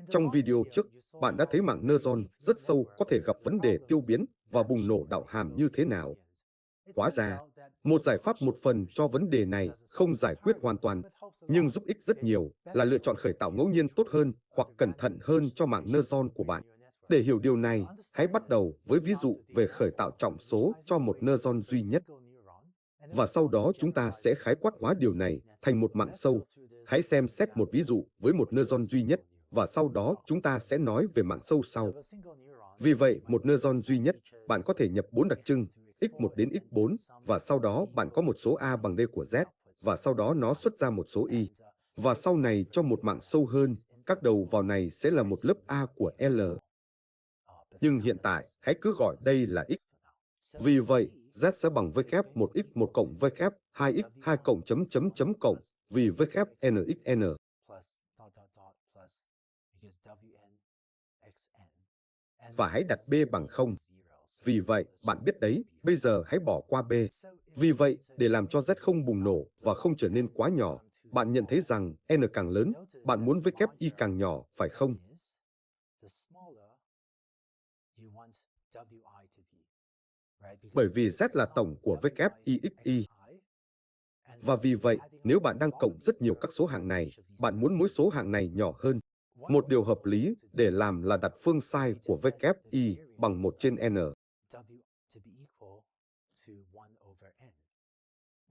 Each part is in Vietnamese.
Trong video trước, bạn đã thấy mạng neuron rất sâu có thể gặp vấn đề tiêu biến và bùng nổ đạo hàm như thế nào. Hóa ra, một giải pháp một phần cho vấn đề này không giải quyết hoàn toàn, nhưng giúp ích rất nhiều là lựa chọn khởi tạo ngẫu nhiên tốt hơn hoặc cẩn thận hơn cho mạng neuron của bạn. Để hiểu điều này, hãy bắt đầu với ví dụ về khởi tạo trọng số cho một neuron duy nhất. Và sau đó chúng ta sẽ khái quát hóa điều này thành một mạng sâu. Hãy xem xét một ví dụ với một neuron duy nhất, và sau đó chúng ta sẽ nói về mạng sâu sau. Vì vậy, một neuron duy nhất, bạn có thể nhập 4 đặc trưng, x1 đến x4, và sau đó bạn có một số a bằng d của z, và sau đó nó xuất ra một số y. Và sau này cho một mạng sâu hơn, các đầu vào này sẽ là một lớp a của L. Nhưng hiện tại, hãy cứ gọi đây là x. Vì vậy, z sẽ bằng v kép 1x1 cộng v kép 2x 2 cộng chấm chấm chấm cộng, vì v kép nxn. Và hãy đặt b bằng 0. Vì vậy, bạn biết đấy, bây giờ hãy bỏ qua b. Vì vậy, để làm cho z không bùng nổ và không trở nên quá nhỏ, bạn nhận thấy rằng n càng lớn, bạn muốn v kép y càng nhỏ, phải không? Bởi vì z là tổng của v kép y. Và vì vậy, nếu bạn đang cộng rất nhiều các số hạng này, bạn muốn mỗi số hạng này nhỏ hơn. Một điều hợp lý để làm là đặt phương sai của v kép y bằng 1 trên n.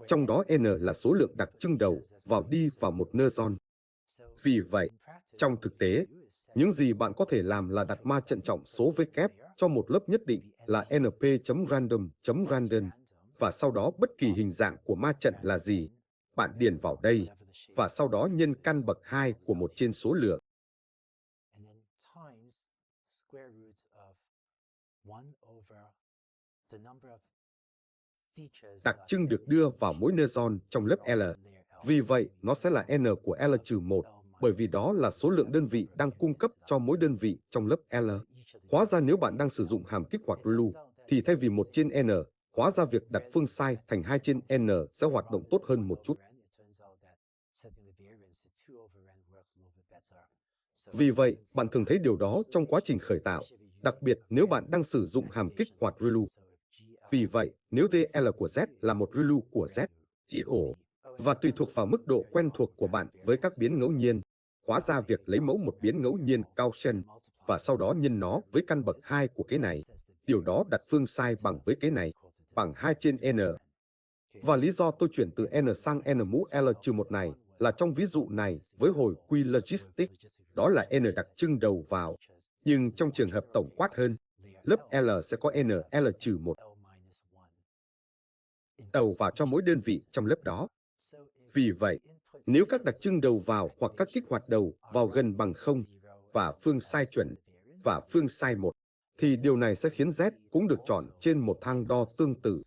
Trong đó n là số lượng đặc trưng đầu đi vào một neuron. Vì vậy, trong thực tế, những gì bạn có thể làm là đặt ma trận trọng số v kép cho một lớp nhất định là np.random.random, và sau đó bất kỳ hình dạng của ma trận là gì, bạn điền vào đây, và sau đó nhân căn bậc 2 của một trên số lượng. Đặc trưng được đưa vào mỗi neuron trong lớp L. Vì vậy, nó sẽ là n của L-1, bởi vì đó là số lượng đơn vị đang cung cấp cho mỗi đơn vị trong lớp L. Hóa ra nếu bạn đang sử dụng hàm kích hoạt ReLU, thì thay vì 1 trên n, hóa ra việc đặt phương sai thành 2 trên n sẽ hoạt động tốt hơn một chút. Vì vậy, bạn thường thấy điều đó trong quá trình khởi tạo, đặc biệt nếu bạn đang sử dụng hàm kích hoạt ReLU. Vì vậy, nếu DL của Z là một ReLU của Z, thì ổ, và tùy thuộc vào mức độ quen thuộc của bạn với các biến ngẫu nhiên, hóa ra việc lấy mẫu một biến ngẫu nhiên Gaussian và sau đó nhân nó với căn bậc 2 của cái này, điều đó đặt phương sai bằng với cái này, bằng 2 trên n. Và lý do tôi chuyển từ n sang n mũ L-1 này là trong ví dụ này với hồi quy logistics, đó là n đặc trưng đầu vào, nhưng trong trường hợp tổng quát hơn, lớp L sẽ có n L-1 đầu vào cho mỗi đơn vị trong lớp đó. Vì vậy, nếu các đặc trưng đầu vào hoặc các kích hoạt đầu vào gần bằng 0 và phương sai chuẩn và phương sai 1, thì điều này sẽ khiến Z cũng được chọn trên một thang đo tương tự.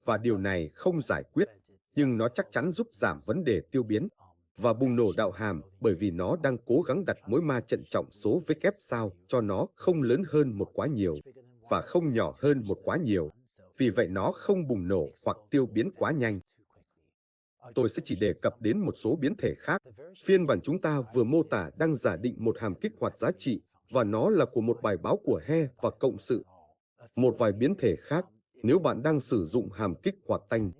Và điều này không giải quyết, nhưng nó chắc chắn giúp giảm vấn đề tiêu biến và bùng nổ đạo hàm, bởi vì nó đang cố gắng đặt mối ma trận trọng số v kép sao cho nó không lớn hơn một quá nhiều và không nhỏ hơn một quá nhiều. Vì vậy nó không bùng nổ hoặc tiêu biến quá nhanh. Tôi sẽ chỉ đề cập đến một số biến thể khác. Phiên bản chúng ta vừa mô tả đang giả định một hàm kích hoạt giá trị, và nó là của một bài báo của He và cộng sự. Một vài biến thể khác, nếu bạn đang sử dụng hàm kích hoạt tanh,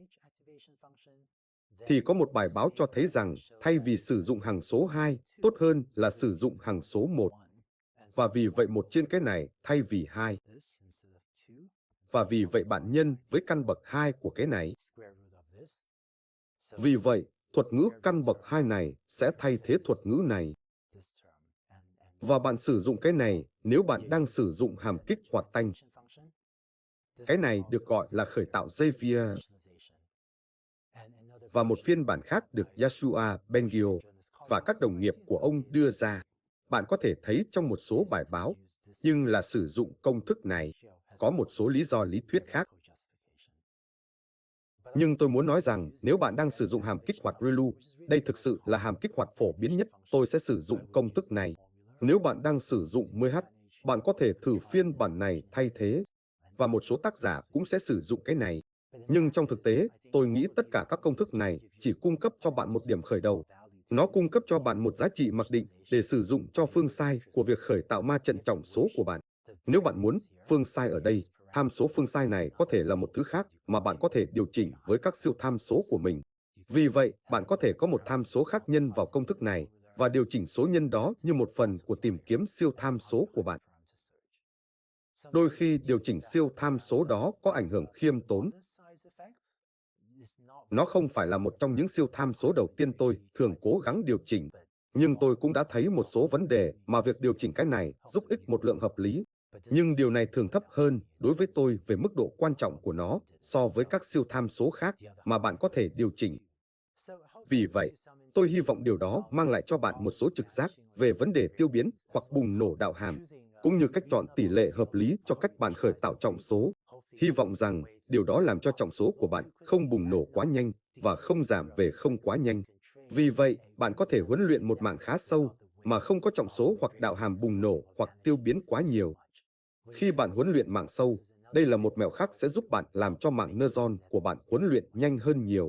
thì có một bài báo cho thấy rằng thay vì sử dụng hằng số 2, tốt hơn là sử dụng hằng số 1. Và vì vậy 1 trên cái này thay vì 2. Và vì vậy bạn nhân với căn bậc 2 của cái này. Vì vậy, thuật ngữ căn bậc 2 này sẽ thay thế thuật ngữ này. Và bạn sử dụng cái này nếu bạn đang sử dụng hàm kích hoạt tanh. Cái này được gọi là khởi tạo Xavier. Và một phiên bản khác được Yeshua Bengio và các đồng nghiệp của ông đưa ra. Bạn có thể thấy trong một số bài báo, nhưng là sử dụng công thức này, có một số lý do lý thuyết khác. Nhưng tôi muốn nói rằng nếu bạn đang sử dụng hàm kích hoạt ReLU, đây thực sự là hàm kích hoạt phổ biến nhất, tôi sẽ sử dụng công thức này. Nếu bạn đang sử dụng 10H, bạn có thể thử phiên bản này thay thế, và một số tác giả cũng sẽ sử dụng cái này. Nhưng trong thực tế, tôi nghĩ tất cả các công thức này chỉ cung cấp cho bạn một điểm khởi đầu. Nó cung cấp cho bạn một giá trị mặc định để sử dụng cho phương sai của việc khởi tạo ma trận trọng số của bạn. Nếu bạn muốn, phương sai ở đây, tham số phương sai này có thể là một thứ khác mà bạn có thể điều chỉnh với các siêu tham số của mình. Vì vậy, bạn có thể có một tham số khác nhân vào công thức này và điều chỉnh số nhân đó như một phần của tìm kiếm siêu tham số của bạn. Đôi khi điều chỉnh siêu tham số đó có ảnh hưởng khiêm tốn. Nó không phải là một trong những siêu tham số đầu tiên tôi thường cố gắng điều chỉnh, nhưng tôi cũng đã thấy một số vấn đề mà việc điều chỉnh cái này giúp ích một lượng hợp lý. Nhưng điều này thường thấp hơn đối với tôi về mức độ quan trọng của nó so với các siêu tham số khác mà bạn có thể điều chỉnh. Vì vậy, tôi hy vọng điều đó mang lại cho bạn một số trực giác về vấn đề tiêu biến hoặc bùng nổ đạo hàm, cũng như cách chọn tỷ lệ hợp lý cho cách bạn khởi tạo trọng số. Hy vọng rằng điều đó làm cho trọng số của bạn không bùng nổ quá nhanh và không giảm về không quá nhanh. Vì vậy, bạn có thể huấn luyện một mạng khá sâu mà không có trọng số hoặc đạo hàm bùng nổ hoặc tiêu biến quá nhiều. Khi bạn huấn luyện mạng sâu, đây là một mẹo khác sẽ giúp bạn làm cho mạng neuron của bạn huấn luyện nhanh hơn nhiều.